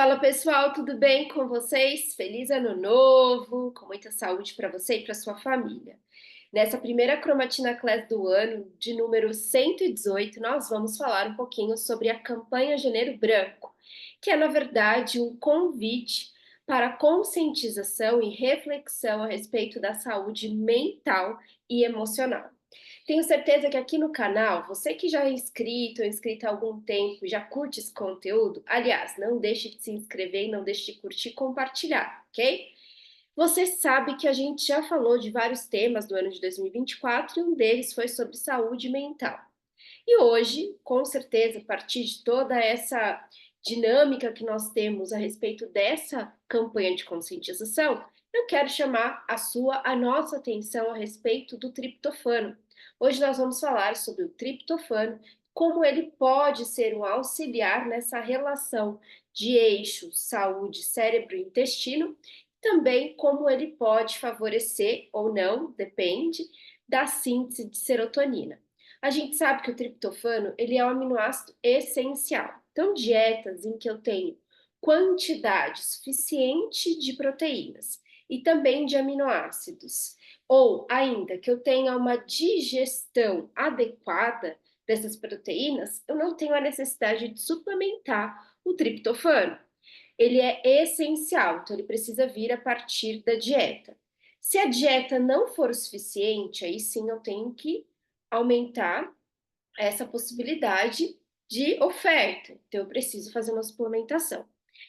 Fala pessoal, tudo bem com vocês? Feliz ano novo, com muita saúde para você e para sua família. Nessa primeira Cromatina Class do ano, de número 118, nós vamos falar um pouquinho sobre a campanha Janeiro Branco, que é, na verdade, um convite para conscientização e reflexão a respeito da saúde mental e emocional. Tenho certeza que aqui no canal, você que já é inscrito ou inscrita há algum tempo, já curte esse conteúdo, aliás, não deixe de se inscrever e não deixe de curtir e compartilhar, ok? Você sabe que a gente já falou de vários temas do ano de 2024 e um deles foi sobre saúde mental. E hoje, com certeza, a partir de toda essa dinâmica que nós temos a respeito dessa campanha de conscientização, eu quero chamar a nossa atenção a respeito do triptofano. Hoje nós vamos falar sobre o triptofano, como ele pode ser um auxiliar nessa relação de eixo saúde, cérebro e intestino, também como ele pode favorecer ou não, depende, da síntese de serotonina. A gente sabe que o triptofano, ele é um aminoácido essencial. Então, dietas em que eu tenho quantidade suficiente de proteínas e também de aminoácidos, ou ainda que eu tenha uma digestão adequada dessas proteínas, eu não tenho a necessidade de suplementar o triptofano. Ele é essencial, então ele precisa vir a partir da dieta. Se a dieta não for o suficiente, aí sim eu tenho que aumentar essa possibilidade de oferta. Então, eu preciso fazer uma suplementação.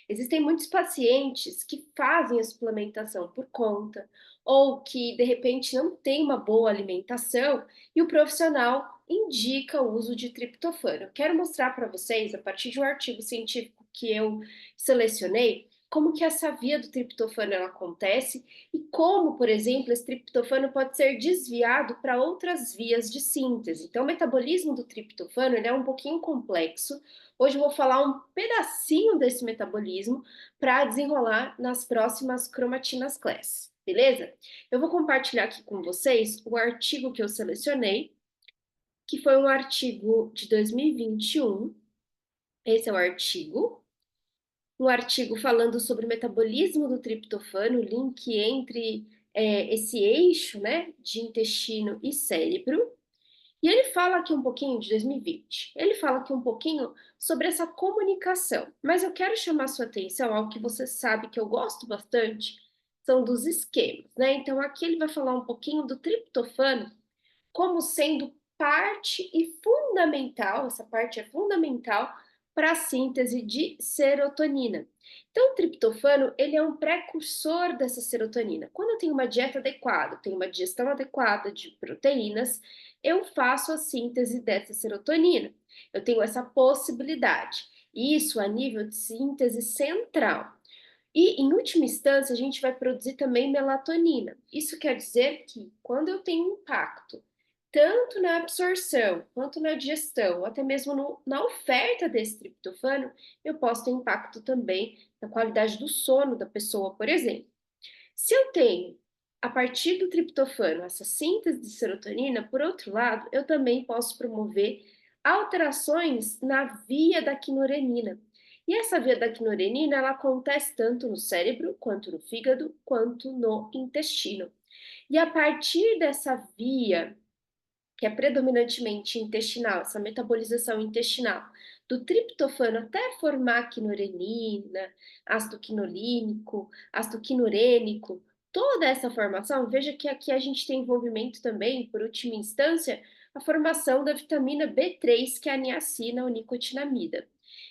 Existem muitos pacientes que fazem a suplementação por conta, ou que de repente não tem uma boa alimentação e o profissional indica o uso de triptofano. Eu quero mostrar para vocês, a partir de um artigo científico que eu selecionei, como que essa via do triptofano ela acontece e como, por exemplo, esse triptofano pode ser desviado para outras vias de síntese. Então, o metabolismo do triptofano ele é um pouquinho complexo. Hoje eu vou falar um pedacinho desse metabolismo para desenrolar nas próximas Chromatinas Class, beleza? Eu vou compartilhar aqui com vocês o artigo que eu selecionei, que foi um artigo de 2021. Esse é o artigo. Um artigo falando sobre o metabolismo do triptofano, o link entre esse eixo, né, de intestino e cérebro. E ele fala aqui um pouquinho de 2020. Ele fala aqui um pouquinho sobre essa comunicação, mas eu quero chamar sua atenção ao que você sabe que eu gosto bastante, são dos esquemas, né? Então aqui ele vai falar um pouquinho do triptofano como sendo parte e fundamental, essa parte é fundamental para a síntese de serotonina. Então, o triptofano, ele é um precursor dessa serotonina. Quando eu tenho uma dieta adequada, tenho uma digestão adequada de proteínas, eu faço a síntese dessa serotonina. Eu tenho essa possibilidade. Isso a nível de síntese central. E, em última instância, a gente vai produzir também melatonina. Isso quer dizer que, quando eu tenho impacto tanto na absorção quanto na digestão, ou até mesmo na oferta desse triptofano, eu posso ter impacto também na qualidade do sono da pessoa, por exemplo. Se eu tenho, a partir do triptofano, essa síntese de serotonina, por outro lado, eu também posso promover alterações na via da quinurenina. E essa via da quinurenina, ela acontece tanto no cérebro, quanto no fígado, quanto no intestino. E a partir dessa via que é predominantemente intestinal, essa metabolização intestinal, do triptofano até formar quinurenina, ácido quinolínico, ácido quinurênico, toda essa formação, veja que aqui a gente tem envolvimento também, por última instância, a formação da vitamina B3, que é a niacina ou nicotinamida.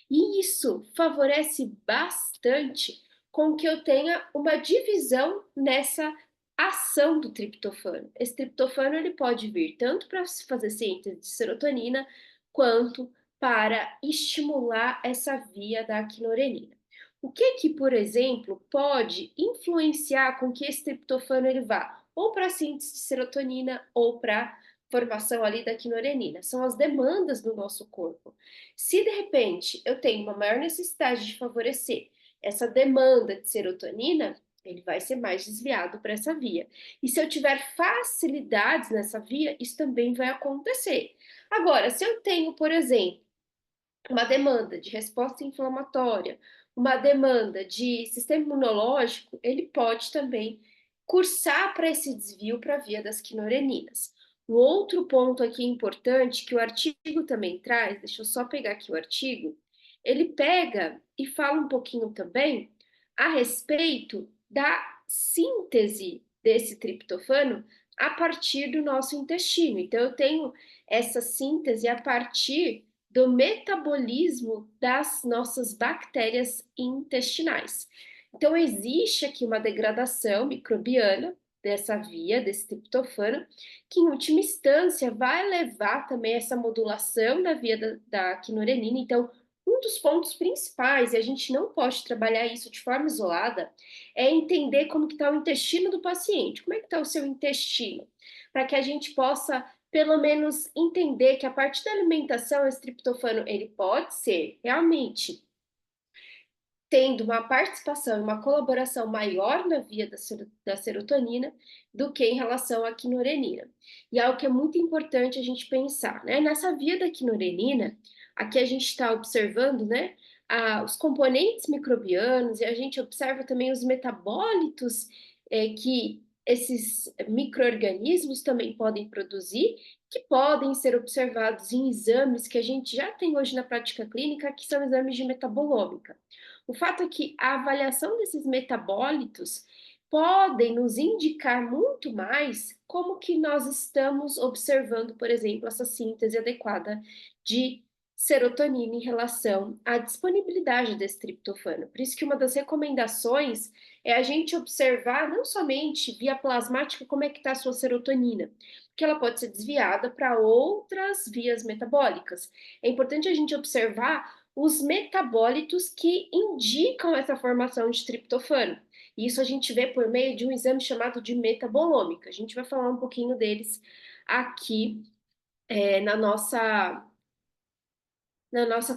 E isso favorece bastante com que eu tenha uma divisão nessa ação do triptofano. Esse triptofano ele pode vir tanto para fazer síntese de serotonina, quanto para estimular essa via da quinurenina. O que, por exemplo, pode influenciar com que esse triptofano ele vá ou para a síntese de serotonina ou para a formação ali da quinurenina? São as demandas do nosso corpo. Se de repente eu tenho uma maior necessidade de favorecer essa demanda de serotonina, ele vai ser mais desviado para essa via. E se eu tiver facilidades nessa via, isso também vai acontecer. Agora, se eu tenho, por exemplo, uma demanda de resposta inflamatória, uma demanda de sistema imunológico, ele pode também cursar para esse desvio para a via das quinoreninas. Um outro ponto aqui importante que o artigo também traz, deixa eu só pegar aqui o artigo, ele pega e fala um pouquinho também a respeito da síntese desse triptofano a partir do nosso intestino. Então, eu tenho essa síntese a partir do metabolismo das nossas bactérias intestinais. Então, existe aqui uma degradação microbiana dessa via, desse triptofano, que em última instância vai levar também a essa modulação da via da quinurenina. Então, um dos pontos principais, e a gente não pode trabalhar isso de forma isolada, é entender como que está o intestino do paciente. Como é que está o seu intestino? Para que a gente possa, pelo menos, entender que a partir da alimentação, esse triptofano, ele pode ser realmente tendo uma participação, uma colaboração maior na via da serotonina do que em relação à quinurenina. E algo que é muito importante a gente pensar, né? Nessa via da quinurenina, aqui a gente está observando, né, os componentes microbianos e a gente observa também os metabólitos que esses micro-organismos também podem produzir, que podem ser observados em exames que a gente já tem hoje na prática clínica, que são exames de metabolômica. O fato é que a avaliação desses metabólitos podem nos indicar muito mais como que nós estamos observando, por exemplo, essa síntese adequada de serotonina em relação à disponibilidade desse triptofano. Por isso que uma das recomendações é a gente observar não somente via plasmática como é que está a sua serotonina, porque ela pode ser desviada para outras vias metabólicas. É importante a gente observar os metabólitos que indicam essa formação de triptofano. Isso a gente vê por meio de um exame chamado de metabolômica. A gente vai falar um pouquinho deles aqui na nossa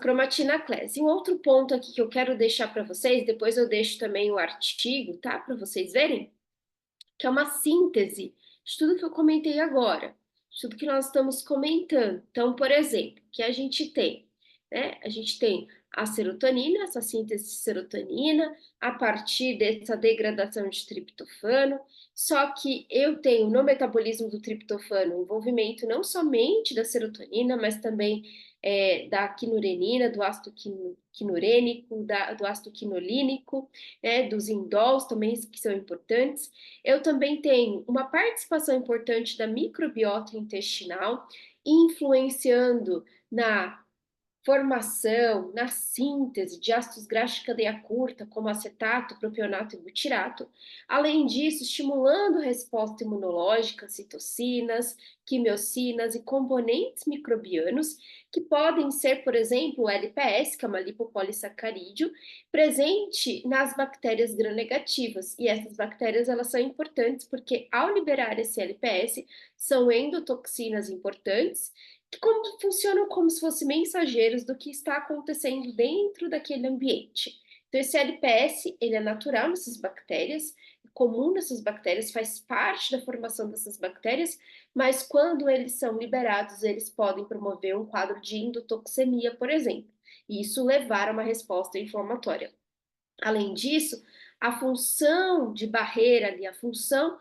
cromatina class. E um outro ponto aqui que eu quero deixar para vocês, depois eu deixo também o artigo, tá? Para vocês verem, que é uma síntese de tudo que eu comentei agora, de tudo que nós estamos comentando. Então, por exemplo, que a gente tem, né? A gente tem a serotonina, essa síntese de serotonina, a partir dessa degradação de triptofano, só que eu tenho no metabolismo do triptofano o envolvimento não somente da serotonina, mas também da quinurenina, do ácido quinurênico, do ácido quinolínico, dos indóls também, que são importantes. Eu também tenho uma participação importante da microbiota intestinal, influenciando na formação, na síntese de ácidos graxos de cadeia curta, como acetato, propionato e butirato. Além disso, estimulando a resposta imunológica, citocinas, quimiocinas e componentes microbianos, que podem ser, por exemplo, o LPS, que é uma lipopolissacarídeo, presente nas bactérias gram-negativas. E essas bactérias, elas são importantes porque, ao liberar esse LPS, são endotoxinas importantes, que funcionam como se fossem mensageiros do que está acontecendo dentro daquele ambiente. Então, esse LPS, ele é natural nessas bactérias, é comum nessas bactérias, faz parte da formação dessas bactérias, mas quando eles são liberados, eles podem promover um quadro de endotoxemia, por exemplo, e isso levar a uma resposta inflamatória. Além disso, a função de barreira ali, a função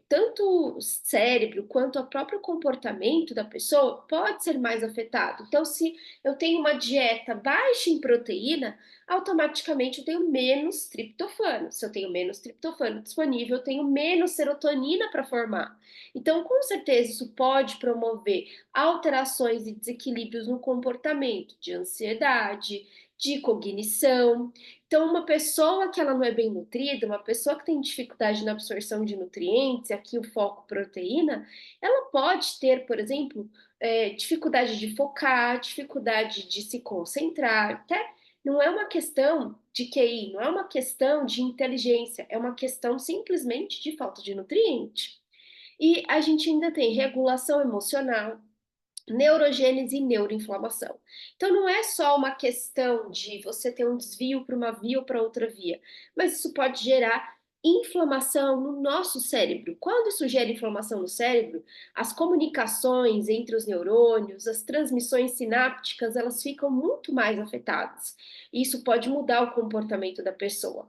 tanto o cérebro quanto o próprio comportamento da pessoa pode ser mais afetado. Então, se eu tenho uma dieta baixa em proteína, automaticamente eu tenho menos triptofano. Se eu tenho menos triptofano disponível, eu tenho menos serotonina para formar. Então, com certeza, isso pode promover alterações e desequilíbrios no comportamento de ansiedade, de cognição. Então, uma pessoa que ela não é bem nutrida, uma pessoa que tem dificuldade na absorção de nutrientes, aqui o foco proteína, ela pode ter, por exemplo, dificuldade de focar, dificuldade de se concentrar, até não é uma questão de QI, não é uma questão de inteligência, é uma questão simplesmente de falta de nutriente. E a gente ainda tem regulação emocional, neurogênese e neuroinflamação. Então, não é só uma questão de você ter um desvio para uma via ou para outra via, mas isso pode gerar inflamação no nosso cérebro. Quando isso gera inflamação no cérebro, as comunicações entre os neurônios, as transmissões sinápticas, elas ficam muito mais afetadas. Isso pode mudar o comportamento da pessoa.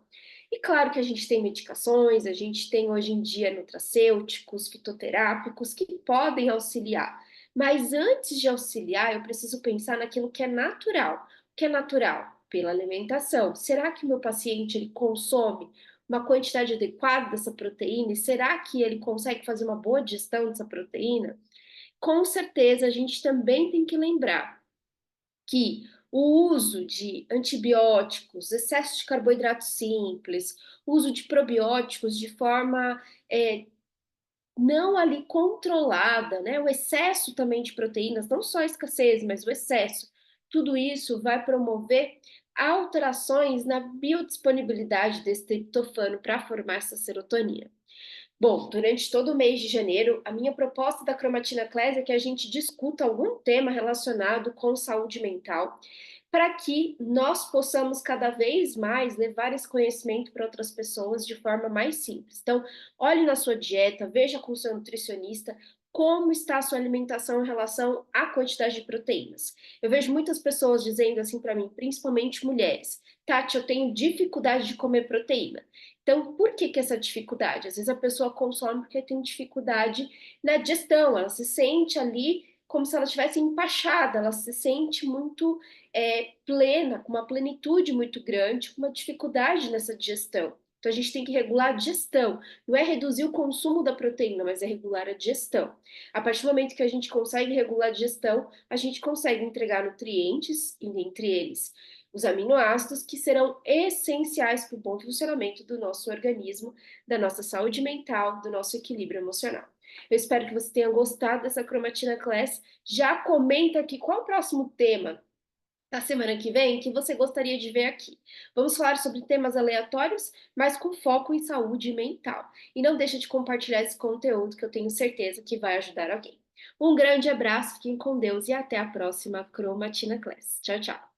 E claro que a gente tem medicações, a gente tem hoje em dia nutracêuticos, fitoterápicos que podem auxiliar. Mas antes de auxiliar, eu preciso pensar naquilo que é natural. O que é natural? Pela alimentação. Será que o meu paciente ele consome uma quantidade adequada dessa proteína? E será que ele consegue fazer uma boa digestão dessa proteína? Com certeza, a gente também tem que lembrar que o uso de antibióticos, excesso de carboidrato simples, uso de probióticos de forma não ali controlada, né? O excesso também de proteínas, não só a escassez, mas o excesso, tudo isso vai promover alterações na biodisponibilidade desse triptofano para formar essa serotonina. Bom, durante todo o mês de janeiro, a minha proposta da Cromatina Class é que a gente discuta algum tema relacionado com saúde mental, para que nós possamos cada vez mais levar esse conhecimento para outras pessoas de forma mais simples. Então, olhe na sua dieta, veja com o seu nutricionista como está a sua alimentação em relação à quantidade de proteínas. Eu vejo muitas pessoas dizendo assim para mim, principalmente mulheres: Tati, eu tenho dificuldade de comer proteína. Então, por que essa dificuldade? Às vezes a pessoa consome porque tem dificuldade na digestão, ela se sente ali como se ela estivesse empachada, ela se sente muito plena, com uma plenitude muito grande, com uma dificuldade nessa digestão. Então, a gente tem que regular a digestão. Não é reduzir o consumo da proteína, mas é regular a digestão. A partir do momento que a gente consegue regular a digestão, a gente consegue entregar nutrientes, e entre eles os aminoácidos, que serão essenciais para o bom funcionamento do nosso organismo, da nossa saúde mental, do nosso equilíbrio emocional. Eu espero que você tenha gostado dessa Cromatina Class. Já comenta aqui qual o próximo tema da semana que vem que você gostaria de ver aqui. Vamos falar sobre temas aleatórios, mas com foco em saúde mental. E não deixa de compartilhar esse conteúdo que eu tenho certeza que vai ajudar alguém. Um grande abraço, fiquem com Deus e até a próxima Cromatina Class. Tchau, tchau.